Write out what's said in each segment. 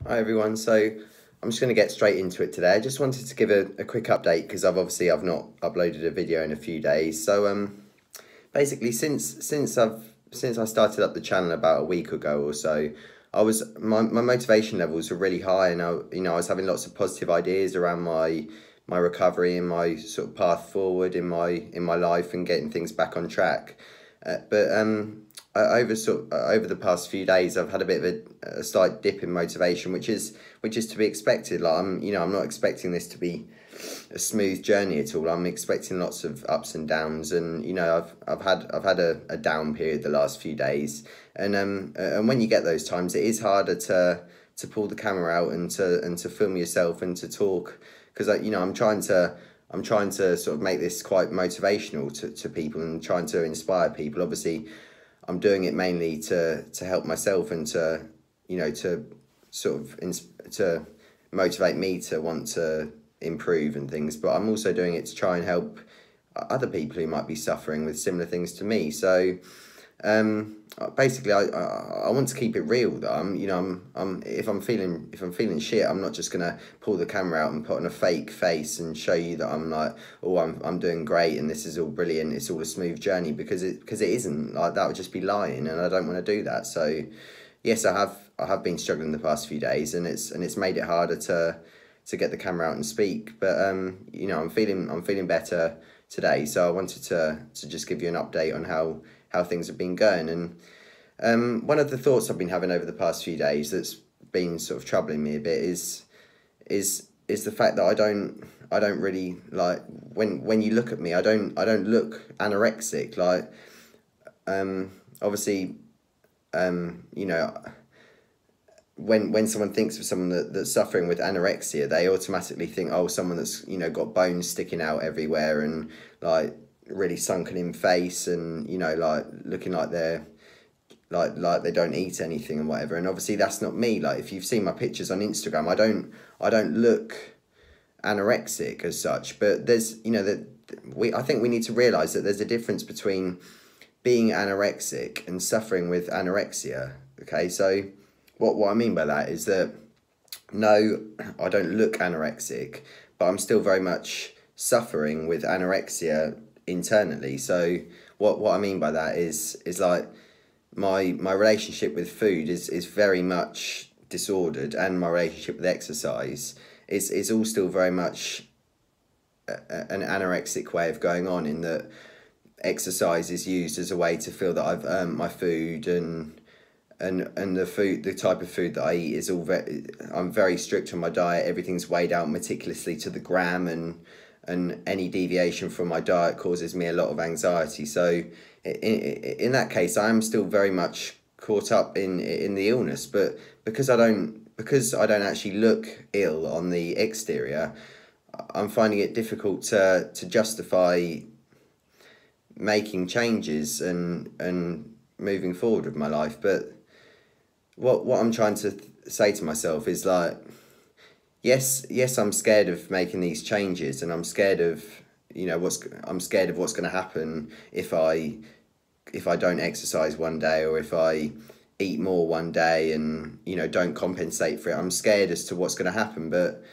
Hi everyone. So I'm just going to get straight into it today. I just wanted to give a quick update because I've not uploaded a video in a few days. So basically since I started up the channel about a week ago or so, my motivation levels were really high, and I was having lots of positive ideas around my recovery and my sort of path forward in my life and getting things back on track. But over the past few days, I've had a bit of a slight dip in motivation, which is to be expected. Like I'm not expecting this to be a smooth journey at all. I'm expecting lots of ups and downs, and I've had a down period the last few days, and when you get those times, it is harder to pull the camera out and to film yourself and to talk, because I'm trying to sort of make this quite motivational to people and trying to inspire people. Obviously, I'm doing it mainly to help myself and to sort of to motivate me to want to improve and things. But I'm also doing it to try and help other people who might be suffering with similar things to me. So basically, I want to keep it real. That I'm if I'm feeling shit, I'm not just gonna pull the camera out and put on a fake face and show you that I'm like, oh, I'm doing great and this is all brilliant, it's all a smooth journey, because it isn't. Like, that would just be lying, and I don't want to do that. So yes, I have been struggling the past few days, and it's made it harder to get the camera out and speak. But I'm feeling better today, so I wanted to just give you an update on how things have been going. And one of the thoughts I've been having over the past few days that's been sort of troubling me a bit is the fact that I don't really, like, when you look at me, I don't look anorexic. Like, obviously, when someone thinks of someone that's suffering with anorexia, they automatically think, oh, someone that's got bones sticking out everywhere and like really sunken in face, and like looking like they're like they don't eat anything and whatever. And obviously that's not me. Like, if you've seen my pictures on Instagram, I don't look anorexic as such. But there's I think we need to realize that there's a difference between being anorexic and suffering with anorexia. Okay, so what I mean by that is that, no, I don't look anorexic, but I'm still very much suffering with anorexia internally. So what I mean by that is like my relationship with food is very much disordered, and my relationship with exercise is all still very much an anorexic way of going on, in that exercise is used as a way to feel that I've earned my food, and the type of food that I eat is I'm very strict on my diet. Everything's weighed out meticulously to the gram, and any deviation from my diet causes me a lot of anxiety. So in that case, I am still very much caught up in the illness, but because I don't actually look ill on the exterior, I'm finding it difficult to justify making changes and moving forward with my life. But what I'm trying to say to myself is, like, yes, I'm scared of making these changes, and I'm scared of what's going to happen if I don't exercise one day, or if I eat more one day and don't compensate for it. I'm scared as to what's going to happen. But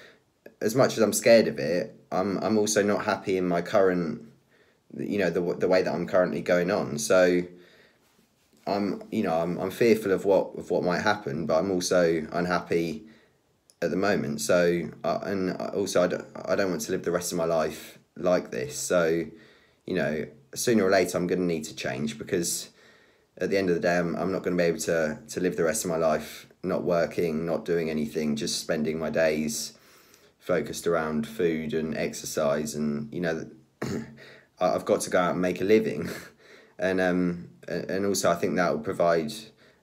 as much as I'm scared of it, I'm also not happy in my current, the way that I'm currently going on. So I'm fearful of what might happen, but I'm also unhappy at the moment. So and also I don't want to live the rest of my life like this. So sooner or later I'm going to need to change, because at the end of the day, I'm not going to be able to live the rest of my life not working, not doing anything, just spending my days focused around food and exercise. And I've got to go out and make a living. And also I think that will provide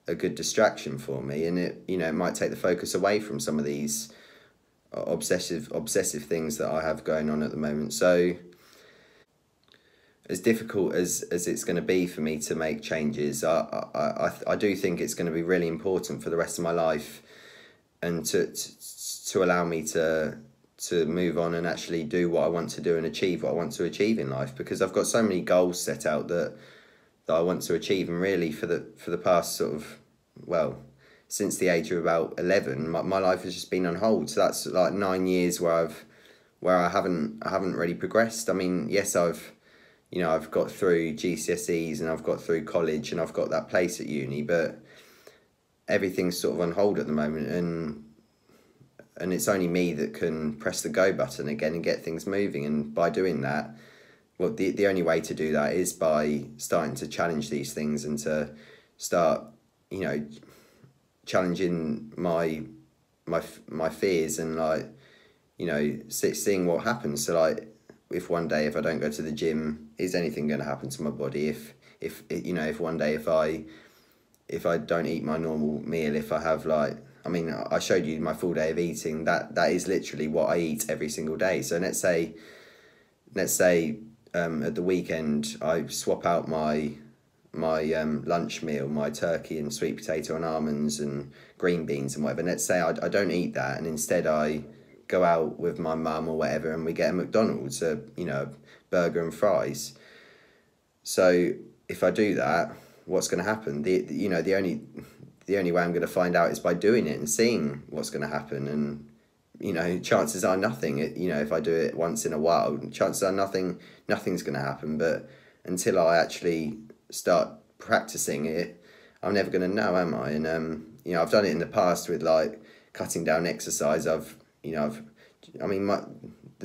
a good distraction for me, and it might take the focus away from some of these obsessive things that I have going on at the moment. So as difficult as it's going to be for me to make changes, I do think it's going to be really important for the rest of my life, and to allow me to move on and actually do what I want to do and achieve what I want to achieve in life, because I've got so many goals set out that I want to achieve. And really, for the past sort of, well, since the age of about 11, my life has just been on hold. So that's like 9 years where I haven't really progressed. I mean, yes, I've got through GCSEs and I've got through college and I've got that place at uni, but everything's sort of on hold at the moment, and it's only me that can press the go button again and get things moving. And by doing that, well, the only way to do that is by starting to challenge these things and to start, challenging my fears and seeing what happens. So like, if one day if I don't go to the gym, is anything going to happen to my body? If one day if I don't eat my normal meal, if I have I showed you my full day of eating, that is literally what I eat every single day. So let's say at the weekend I swap out my lunch meal, my turkey and sweet potato and almonds and green beans and whatever. And let's say I don't eat that, and instead I go out with my mum or whatever and we get a McDonald's, a burger and fries. So if I do that, what's going to happen? The only way I'm going to find out is by doing it and seeing what's going to happen. And chances are nothing. If I do it once in a while, chances are nothing's going to happen. But until I actually start practicing it, I'm never going to know, am I? And I've done it in the past with like cutting down exercise.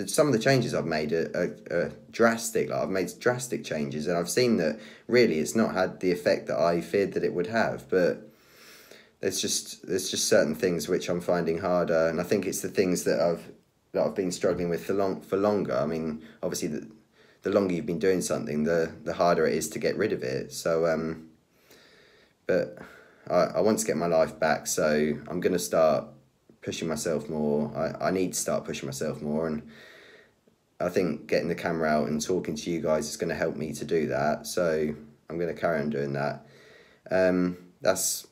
Some of the changes I've made are drastic. Like, I've made drastic changes, and I've seen that really it's not had the effect that I feared that it would have. But there's just certain things which I'm finding harder, and I think it's the things that I've been struggling with for longer. I mean, obviously the longer you've been doing something, the harder it is to get rid of it. So but I want to get my life back, so I'm going to start pushing myself more. I need to start pushing myself more, and I think getting the camera out and talking to you guys is going to help me to do that. So I'm going to carry on doing that. That's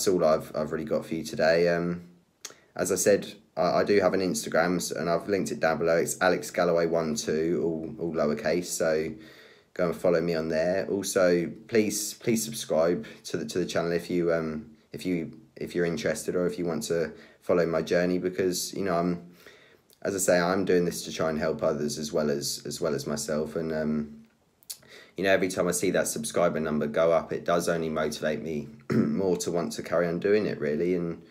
all I've really got for you today. As I said, I do have an Instagram, and I've linked it down below. It's Alex Galloway12, all lowercase. So go and follow me on there. Also, please subscribe to the channel if you're interested, or if you want to follow my journey, because I'm doing this to try and help others as well as myself. And every time I see that subscriber number go up, it does only motivate me more to want to carry on doing it, really. And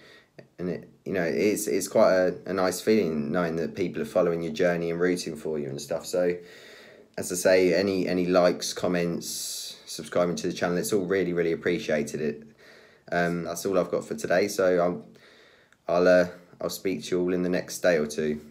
it's quite a nice feeling knowing that people are following your journey and rooting for you and stuff. So as I say, any likes, comments, subscribing to the channel, it's all really, really appreciated. That's all I've got for today. So I'll speak to you all in the next day or two.